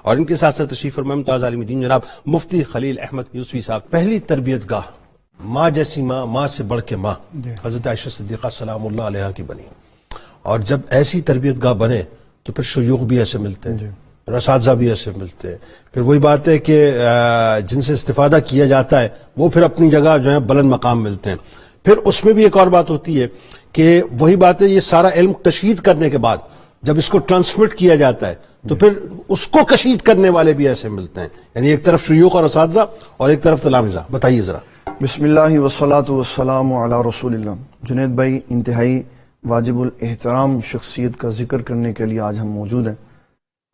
اور ان کے ساتھ ساتھ تشریف فرمائے ممتاز عالم دین جناب مفتی خلیل احمد یوسفی صاحب. پہلی تربیت گاہ ماں جیسی ماں، ماں سے بڑھ کے ماں، حضرت عائشہ صدیقہ سلام اللہ علیہا کی بنی. اور جب ایسی تربیت گاہ بنے تو پھر شیوخ بھی ایسے ملتے ہیں، اساتذہ بھی ایسے ملتے ہیں. پھر وہی بات ہے کہ جن سے استفادہ کیا جاتا ہے وہ پھر اپنی جگہ جو ہے بلند مقام ملتے ہیں. پھر اس میں بھی ایک اور بات ہوتی ہے کہ وہی بات ہے، یہ سارا علم کشید کرنے کے بعد جب اس کو ٹرانسمٹ کیا جاتا ہے تو پھر اس کو کشید کرنے والے بھی ایسے ملتے ہیں. یعنی ایک طرف شیوخ اور اساتذہ اور ایک طرف تلامذہ. بتائیے ذرا. بسم اللہ والصلاة والسلام علی رسول اللہ. جنید بھائی، انتہائی واجب الاحترام شخصیت کا ذکر کرنے کے لیے آج ہم موجود ہیں،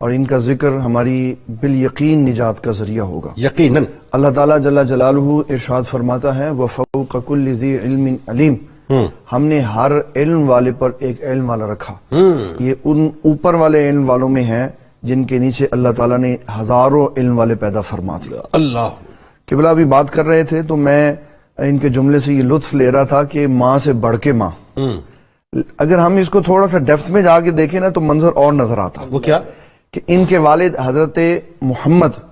اور ان کا ذکر ہماری بالیقین نجات کا ذریعہ ہوگا. یقیناً اللہ تعالیٰ جل جلالہ ارشاد فرماتا ہے وَفَوْقَ كُلِّ ذِي عِلْمٍ عَلِيمٍ. ہم نے ہر علم والے پر ایک علم والا رکھا. یہ ان اوپر والے علم والوں میں ہے جن کے نیچے اللہ تعالیٰ نے ہزاروں علم والے پیدا فرما دیا. اللہ قبلہ ابھی بات کر رہے تھے تو میں ان کے جملے سے یہ لطف لے رہا تھا کہ ماں سے بڑھ کے ماں. اگر ہم اس کو تھوڑا سا ڈیپتھ میں جا کے دیکھیں نا تو منظر اور نظر آتا. وہ کیا کہ ان کے والد حضرت محمد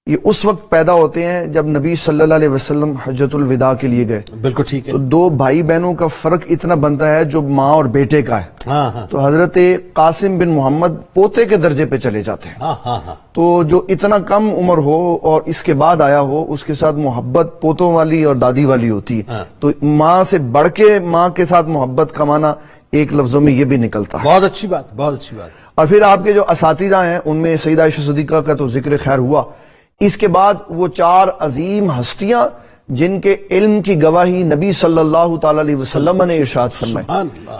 یہ اس وقت پیدا ہوتے ہیں جب نبی صلی اللہ علیہ وسلم حجۃ الوداع کے لیے گئے. بالکل ٹھیک ہے. تو دو بھائی بہنوں کا فرق اتنا بنتا ہے جو ماں اور بیٹے کا ہے. تو حضرت قاسم بن محمد پوتے کے درجے پہ چلے جاتے ہیں. تو جو اتنا کم عمر ہو اور اس کے بعد آیا ہو اس کے ساتھ محبت پوتوں والی اور دادی والی ہوتی ہے. تو ماں سے بڑھ کے ماں کے ساتھ محبت کا معنی ایک لفظوں میں یہ بھی نکلتا ہے. بہت اچھی بات، بہت اچھی بات. اور پھر آپ کے جو اساتذہ ہیں ان میں سیدہ عائشہ صدیقہ کا تو ذکر خیر ہوا. اس کے بعد وہ چار عظیم ہستیاں جن کے علم کی گواہی نبی صلی اللہ تعالی علیہ وسلم نے ارشاد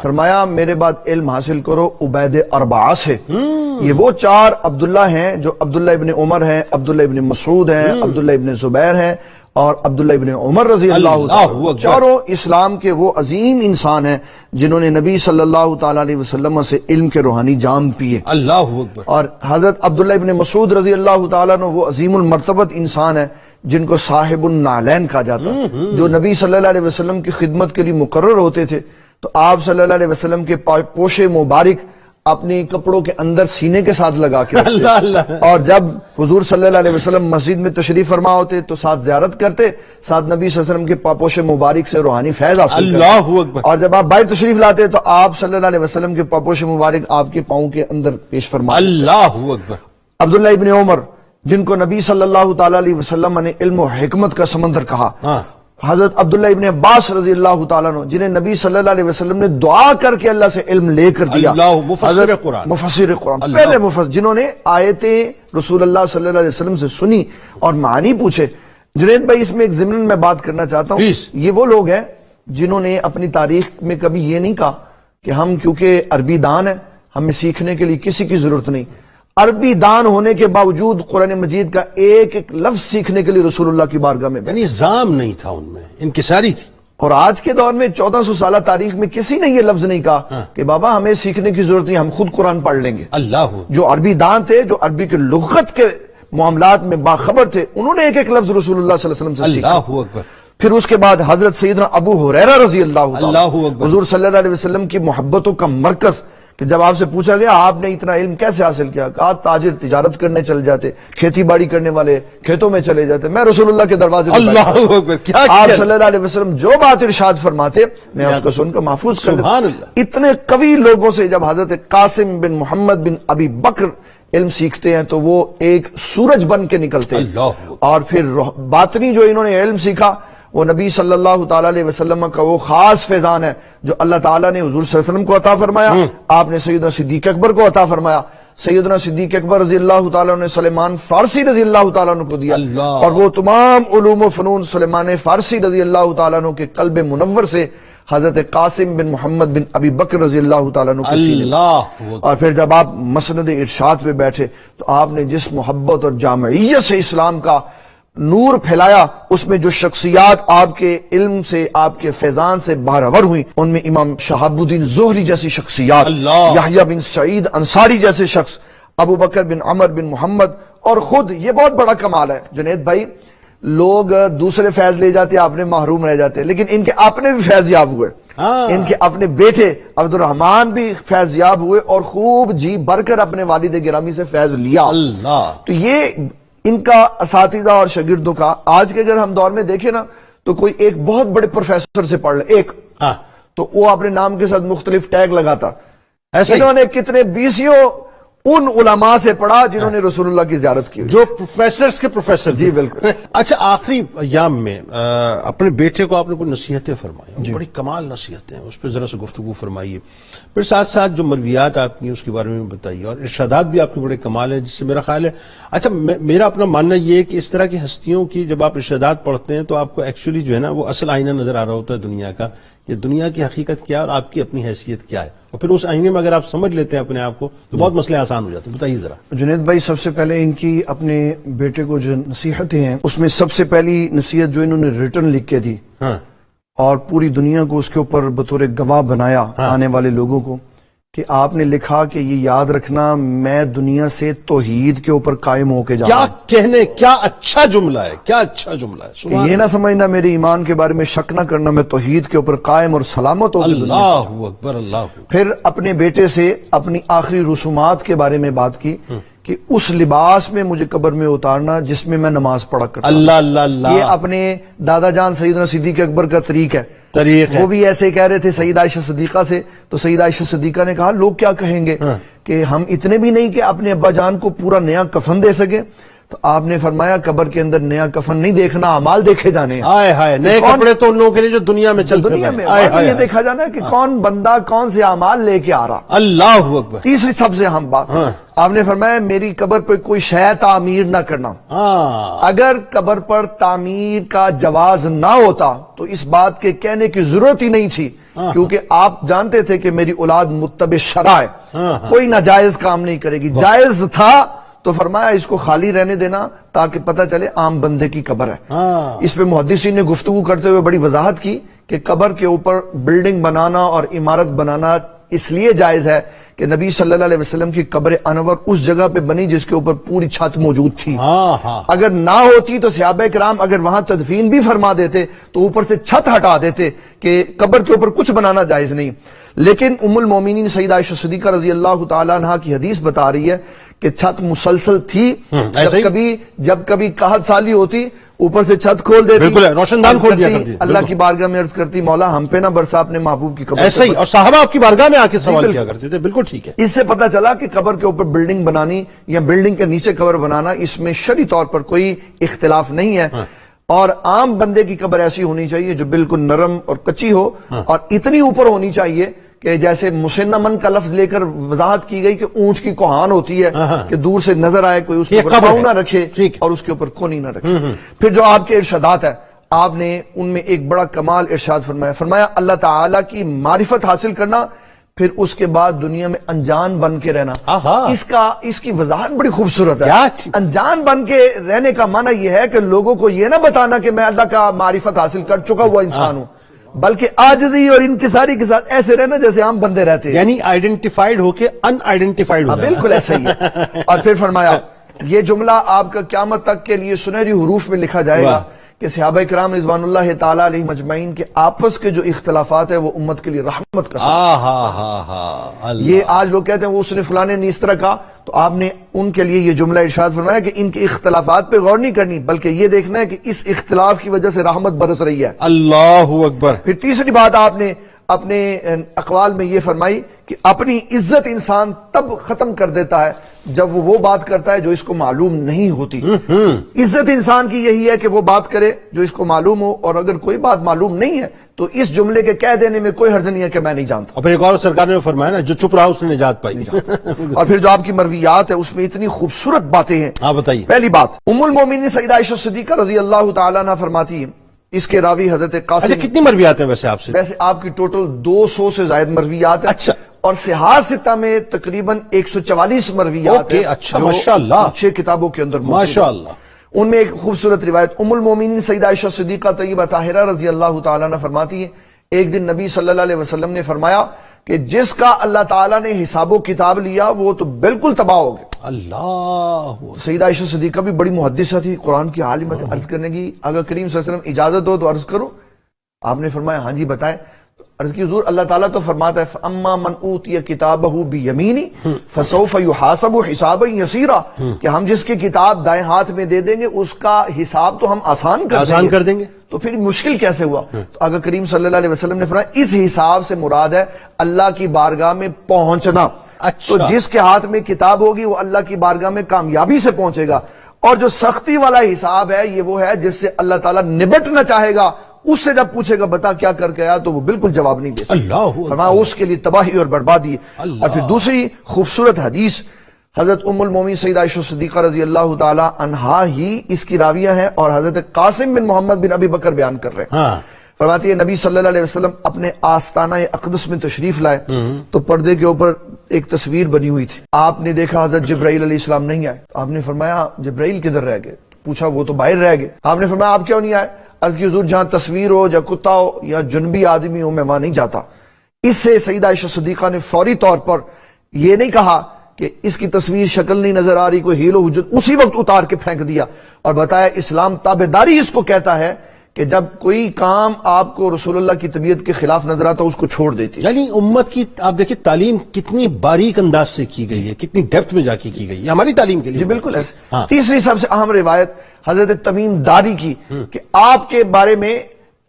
فرمایا میرے بعد علم حاصل کرو عبید اربعہ سے. یہ وہ چار عبداللہ ہیں جو عبداللہ ابن عمر ہیں، عبداللہ ابن مسعود ہیں، عبداللہ ابن زبیر ہیں اور عبداللہ ابن عمر رضی اللہ عنہ. چاروں اسلام کے وہ عظیم انسان ہیں جنہوں نے نبی صلی اللہ تعالی علیہ وسلم سے علم کے روحانی جام پیے. اللہ اکبر. اور حضرت عبداللہ ابن مسعود رضی اللہ تعالیٰ عنہ وہ عظیم المرتبت انسان ہیں جن کو صاحب النعلین کہا جاتا ہے، جو نبی صلی اللہ علیہ وسلم کی خدمت کے لیے مقرر ہوتے تھے. تو آپ صلی اللہ علیہ وسلم کے پوشے مبارک اپنی کپڑوں کے اندر سینے کے ساتھ لگا کے اور جب حضور صلی اللہ علیہ وسلم مسجد میں تشریف فرما ہوتے تو ساتھ زیارت کرتے، ساتھ نبی صلی اللہ علیہ وسلم کے پاپوش مبارک سے روحانی فیض حاصل کرتے. اور جب آپ باہر تشریف لاتے تو آپ صلی اللہ علیہ وسلم کے پاپوش مبارک آپ کے پاؤں کے اندر پیش فرما. اللہ اکبر. عبداللہ ابن عمر جن کو نبی صلی اللہ تعالی علیہ وسلم نے علم و حکمت کا سمندر کہا. حضرت عبداللہ ابن عباس رضی اللہ تعالیٰ عنہ جنہیں نبی صلی اللہ علیہ وسلم نے دعا کر کے اللہ سے علم لے کر دیا. مفسر قرآن، مفسر قرآن، پہلے مفسر جنہوں نے آیتیں رسول اللہ صلی اللہ علیہ وسلم سے سنی اور معانی پوچھے. جنید بھائی اس میں ایک ضمن میں بات کرنا چاہتا ہوں. یہ وہ لوگ ہیں جنہوں نے اپنی تاریخ میں کبھی یہ نہیں کہا کہ ہم کیونکہ عربی دان ہیں ہمیں سیکھنے کے لیے کسی کی ضرورت نہیں. عربی دان ہونے کے باوجود قرآن مجید کا ایک ایک لفظ سیکھنے کے لیے رسول اللہ کی بارگاہ میں یعنی نظام نہیں تھا ان میں، انکساری تھی. اور آج کے دور میں 1400 سالہ تاریخ میں کسی نے یہ لفظ نہیں کہا کہ بابا ہمیں سیکھنے کی ضرورت نہیں، ہم خود قرآن پڑھ لیں گے. اللہ. جو عربی دان تھے، جو عربی کے لغت کے معاملات میں باخبر تھے، انہوں نے ایک ایک لفظ رسول اللہ صلی اللہ علیہ وسلم سے سیکھا. اللہ اکبر. پھر اس کے بعد حضرت سیدنا ابو ہریرہ رضی اللہ عنہ حضور صلی اللہ علیہ وسلم کی محبتوں کا مرکز، کہ جب آپ سے پوچھا گیا آپ نے اتنا علم کیسے حاصل کیا، کہا تاجر تجارت کرنے چل جاتے، کھیتی باڑی کرنے والے کھیتوں میں چلے جاتے، میں رسول اللہ کے دروازے اللہ اکبر. کیا آپ صلی اللہ علیہ وسلم جو بات ارشاد فرماتے میں اس کو سن کر محفوظ کر لیتا. اتنے قوی لوگوں سے جب حضرت قاسم بن محمد بن ابی بکر علم سیکھتے ہیں تو وہ ایک سورج بن کے نکلتے ہیں. اور پھر باطنی جو انہوں نے علم سیکھا وہ نبی صلی اللہ تعالی علیہ وسلم کا وہ خاص فیضان ہے جو اللہ تعالیٰ نے حضور صلی اللہ علیہ وسلم کو عطا فرمایا. آپ نے سیدنا صدیق اکبر کو عطا فرمایا. سیدنا صدیق اکبر رضی اللہ تعالیٰ نے سلیمان فارسی رضی اللہ تعالیٰ عنہ کو دیا. اور وہ تمام علوم و فنون سلیمان فارسی رضی اللہ تعالیٰ عنہ کے قلب منور سے حضرت قاسم بن محمد بن ابی بکر رضی اللہ تعالیٰ عنہ کو سینے. اور پھر جب آپ مسند ارشاد پہ بیٹھے تو آپ نے جس محبت اور جامعیت سے اسلام کا نور پھیلایا، اس میں جو شخصیات آپ کے علم سے آپ کے فیضان سے باہر ہوئی ان میں امام شہاب الدین زہری جیسی شخصیات، یحییٰ بن سعید انصاری جیسے شخص، ابو بکر بن عمر بن محمد. اور خود یہ بہت بڑا کمال ہے جنید بھائی، لوگ دوسرے فیض لے جاتے اپنے محروم رہ جاتے، لیکن ان کے اپنے بھی فیض یاب ہوئے. ان کے اپنے بیٹے عبد الرحمن بھی فیض یاب ہوئے اور خوب جی بھر کر اپنے والد گرامی سے فیض لیا. اللہ. تو یہ ان کا اساتذہ اور شاگردوں کا. آج کے اگر ہم دور میں دیکھیں نا تو کوئی ایک بہت بڑے پروفیسر سے پڑھ لے ایک تو وہ اپنے نام کے ساتھ مختلف ٹیگ لگاتا. انہوں نے کتنے بیسیوں ان علماء سے پڑھا جنہوں نے رسول اللہ کی زیارت کی, جو پروفیسرز کے پروفیسر. جی بالکل. اچھا, آخری ایام میں اپنے بیٹے کو آپ نے کوئی نصیحتیں فرمائی, بڑی کمال نصیحتیں ہیں, اس پہ ذرا سے گفتگو فرمائیے. پھر ساتھ ساتھ جو مرویات آپ کی اس کے بارے میں بتائیے, اور ارشادات بھی آپ کے بڑے کمال ہیں, جس سے میرا خیال ہے. اچھا, میرا اپنا ماننا یہ ہے کہ اس طرح کی ہستیوں کی جب آپ ارشادات پڑھتے ہیں تو آپ کو ایکچولی جو ہے نا وہ اصل آئینہ نظر آ رہا ہوتا ہے دنیا کا, یہ دنیا کی حقیقت کیا ہے اور آپ کی اپنی حیثیت کیا ہے, اور پھر اس آئینے میں اگر آپ سمجھ لیتے ہیں اپنے آپ کو تو بہت مسئلے آسان ہو جاتے ہیں. بتائیے ذرا. جنید بھائی, سب سے پہلے ان کی اپنے بیٹے کو جو نصیحتیں ہیں اس میں سب سے پہلی نصیحت جو انہوں نے ریٹرن لکھ کے دی اور پوری دنیا کو اس کے اوپر بطور گواہ بنایا, آنے والے لوگوں کو, کہ آپ نے لکھا کہ یہ یاد رکھنا میں دنیا سے توحید کے اوپر قائم ہو کے جا رہا ہوں. کیا اچھا جملہ ہے, کیا اچھا جملہ ہے. کہ یہ نہ سمجھنا میرے ایمان کے بارے میں شک نہ کرنا, میں توحید کے اوپر قائم اور سلامت ہو. اللہ اکبر, اللہ. پھر اپنے بیٹے سے اپنی آخری رسومات کے بارے میں بات کی کہ اس لباس میں مجھے قبر میں اتارنا جس میں میں نماز پڑھا کرتا. اللہ اللہ اللہ. یہ اپنے دادا جان سیدنا صدیق اکبر کا طریق ہے. وہ بھی ایسے کہہ رہے تھے سیدہ عائشہ صدیقہ سے, تو سیدہ عائشہ صدیقہ نے کہا لوگ کیا کہیں گے کہ ہم اتنے بھی نہیں کہ اپنے ابا جان کو پورا نیا کفن دے سکے. تو آپ نے فرمایا قبر کے اندر نیا کفن نہیں دیکھنا, اعمال دیکھے جانے ہیں. ہائے ہائے, نئے کپڑے تو ان لوگوں کے لیے جو دنیا میں چل دنیا میں یہ دیکھا جانا ہے کہ کون بندہ کون سے اعمال لے کے آ رہا. اللہ اکبر. تیسری سب سے اہم بات, آپ نے فرمایا میری قبر پہ کوئی شے تعمیر نہ کرنا. اگر قبر پر تعمیر کا جواز نہ ہوتا تو اس بات کے کہنے کی ضرورت ہی نہیں تھی, کیونکہ آپ جانتے تھے کہ میری اولاد متبع شرع ہے, کوئی ناجائز کام نہیں کرے گی. جائز تھا تو فرمایا اس کو خالی رہنے دینا تاکہ پتہ چلے عام بندے کی قبر ہے. اس پہ محدثین نے گفتگو کرتے ہوئے بڑی وضاحت کی کہ قبر کے اوپر بلڈنگ بنانا اور عمارت بنانا اس لیے جائز ہے کہ نبی صلی اللہ علیہ وسلم کی قبر انور اس جگہ پہ بنی جس کے اوپر پوری چھت موجود تھی. اگر نہ ہوتی تو صحابہ کرام اگر وہاں تدفین بھی فرما دیتے تو اوپر سے چھت ہٹا دیتے کہ قبر کے اوپر کچھ بنانا جائز نہیں. لیکن ام المومنین سیدہ عائشہ صدیقہ رضی اللہ تعالیٰ عنہ کی حدیث بتا رہی ہے کہ چھت مسلسل تھی, جب کبھی قحط سالی ہوتی اوپر سے چھت کھول دیتی, روشن دان کھول دیا کرتی, اللہ کی بارگاہ میں عرض کرتی مولا ہم پہ نہ برسا اپنے محبوب کی قبر. ایسے ہی, اور صحابہ آپ کی بارگاہ میں آ کے سوال کیا کرتے تھے. بالکل ٹھیک ہے. اس سے پتہ چلا کہ قبر کے اوپر بلڈنگ بنانی یا بلڈنگ کے نیچے قبر بنانا اس میں شرعی طور پر کوئی اختلاف نہیں ہے. اور عام بندے کی قبر ایسی ہونی چاہیے جو بالکل نرم اور کچی ہو, اور اتنی اوپر ہونی چاہیے کہ جیسے مسنمن کا لفظ لے کر وضاحت کی گئی کہ اونٹ کی کوہان ہوتی ہے کہ دور سے نظر آئے, کوئی اس کے اوپر پاؤں نہ رکھے اور اس کے اوپر کونی نہ رکھے. پھر جو آپ کے ارشادات ہیں, آپ نے ان میں ایک بڑا کمال ارشاد فرمایا اللہ تعالیٰ کی معرفت حاصل کرنا, پھر اس کے بعد دنیا میں انجان بن کے رہنا. اس کی وضاحت بڑی خوبصورت ہے. انجان بن کے رہنے کا معنی یہ ہے کہ لوگوں کو یہ نہ بتانا کہ میں اللہ کا معرفت حاصل کر چکا ہوا انسان ہوں, بلکہ عاجزی اور انکساری کے ساتھ ایسے رہنا جیسے عام بندے رہتے ہیں, یعنی آئیڈینٹیفائیڈ ہو کے ان آئیڈینٹیفائیڈ ہو. بالکل ایسا ہی ہے. اور پھر فرمایا یہ جملہ آپ کا قیامت تک کے لیے سنہری حروف میں لکھا جائے گا کہ صحابہ کرام رضوان اللہ تعالیٰ علیہ مجمعین کے آپس کے جو اختلافات ہیں وہ امت کے لیے رحمت کا سبب. یہ آج لوگ کہتے ہیں وہ اس نے فلانے نے اس طرح کہا, تو آپ نے ان کے لیے یہ جملہ ارشاد فرمایا کہ ان کے اختلافات پہ غور نہیں کرنی بلکہ یہ دیکھنا ہے کہ اس اختلاف کی وجہ سے رحمت برس رہی ہے. اللہ اکبر. پھر تیسری بات آپ نے اپنے اقوال میں یہ فرمائی کہ اپنی عزت انسان تب ختم کر دیتا ہے جب وہ بات کرتا ہے جو اس کو معلوم نہیں ہوتی. عزت انسان کی یہی ہے کہ وہ بات کرے جو اس کو معلوم ہو, اور اگر کوئی بات معلوم نہیں ہے تو اس جملے کے کہہ دینے میں کوئی حرج نہیں ہے کہ میں نہیں جانتا. اور پھر ایک اور سرکار نے فرمایا نا جو چپ رہا اس نے نجات پائی. اور پھر جو آپ کی مرویات ہے اس میں اتنی خوبصورت باتیں ہیں. ہاں بتائیے. پہلی بات, ام المومنین سیدہ عائشہ صدیقہ رضی اللہ تعالیٰ عنہ فرماتی ہیں, اس کے راوی حضرت قاسم. کتنی مرویات ہیں ویسے آپ سے؟ ویسے آپ کی ٹوٹل 200 سے زائد مرویات ہیں. اچھا. اور صحاح ستہ میں تقریباً 144 مرویات ہیں. اچھا, ماشاءاللہ. 6 کتابوں کے اندر ماشاءاللہ. ان میں ایک خوبصورت روایت ام المومنین سیدہ عائشہ صدیقہ طیبہ طاہرہ رضی اللہ تعالیٰ عنہ فرماتی ہیں, ایک دن نبی صلی اللہ علیہ وسلم نے فرمایا کہ جس کا اللہ تعالیٰ نے حساب و کتاب لیا وہ تو بالکل تباہ ہو گیا. اللہ. سیدہ عائشہ صدیقہ بھی بڑی محدثہ تھی, قرآن کی عالمہ تھی. عرض کرنے کی اگر کریم صلی اللہ علیہ وسلم اجازت دو تو عرض کرو. آپ نے فرمایا ہاں جی بتائیں. عرض کی حضور اللہ تعالیٰ تو فرماتا ہے فَأَمَّا مَنْ أُوتِيَ كِتَابَهُ بِيَمِينِهِ فَسَوْفَ يُحَاسَبُ حِسَابًا يَسِيرًا کہ ہم جس کی کتاب دائیں ہاتھ میں دے دیں گے اس کا حساب تو ہم آسان کر دیں گے تو پھر مشکل کیسے ہوا؟ تو آقا کریم صلی اللہ علیہ وسلم نے فرمایا اس حساب سے مراد ہے اللہ کی بارگاہ میں پہنچنا. تو جس کے ہاتھ میں کتاب ہوگی وہ اللہ کی بارگاہ میں کامیابی سے پہنچے گا. اور جو سختی والا حساب ہے یہ وہ ہے جس سے اللہ تعالیٰ نبٹنا چاہے گا. اس سے جب پوچھے گا بتا کیا کر کے آیا تو وہ بالکل جواب نہیں دے سکتا. فرمایا اس کے لیے تباہی اور بربادی. اور پھر دوسری خوبصورت حدیث حضرت ام المومنین سیدہ عائشہ صدیقہ رضی اللہ تعالی عنہا ہی اس کی راویہ ہیں اور حضرت قاسم بن محمد بن ابی بکر بیان کر رہے ہیں. فرماتی ہے نبی صلی اللہ علیہ وسلم اپنے آستانہ اقدس میں تشریف لائے تو پردے کے اوپر ایک تصویر بنی ہوئی تھی. آپ نے دیکھا حضرت جبرائیل علیہ السلام نہیں آئے. آپ نے فرمایا جبرائیل کدھر رہ گئے؟ پوچھا وہ تو باہر رہ گئے. آپ نے فرمایا آپ کیوں نہیں آئے؟ عرض کی حضور جہاں تصویر ہو یا کتا ہو یا جنبی آدمی ہو میں وہاں نہیں جاتا. اس سے سیدہ عائشہ صدیقہ نے فوری طور پر یہ نہیں کہا کہ اس کی تصویر شکل نہیں نظر آ رہی کوئی ہیل و حجت، اسی وقت اتار کے پھینک دیا اور بتایا اسلام تابعداری اس کو کہتا ہے کہ جب کوئی کام آپ کو رسول اللہ کی طبیعت کے خلاف نظر آتا اس کو چھوڑ دیتی. یعنی امت کی آپ دیکھیں تعلیم کتنی باریک انداز سے کی گئی ہے، کتنی ڈیپتھ میں جا کے کی گئی ہے ہماری تعلیم کے لیے. جی بالکل ایسے. تیسری سب سے اہم روایت حضرت تمیم داری کی کہ آپ کے بارے میں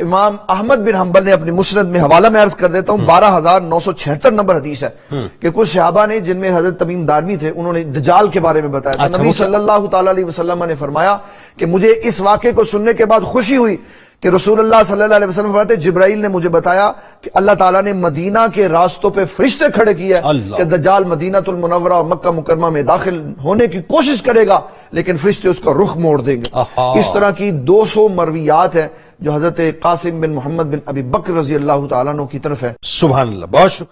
امام احمد بن حنبل نے اپنی مسند میں حوالہ میں عرض کر دیتا ہوں 12976 نمبر حدیث ہے کہ کچھ صحابہ نے جن میں حضرت تمیم داری تھے انہوں نے دجال کے بارے میں بتایا. نبی صلی اللہ تعالی علیہ وسلم نے فرمایا کہ مجھے اس واقعے کو سننے کے بعد خوشی ہوئی کہ رسول اللہ صلی اللہ علیہ وسلم فرماتے جبرائیل نے مجھے بتایا کہ اللہ تعالیٰ نے مدینہ کے راستوں پہ فرشتے کھڑے کیے کہ دجال مدینہ المنورہ اور مکہ مکرمہ میں داخل ہونے کی کوشش کرے گا لیکن فرشتے اس کا رخ موڑ دیں گے. اس طرح کی 200 مرویات ہیں جو حضرت قاسم بن محمد بن ابی بکر رضی اللہ تعالیٰ عنہ کی طرف ہے. سبحان اللہ. بہت شکریہ.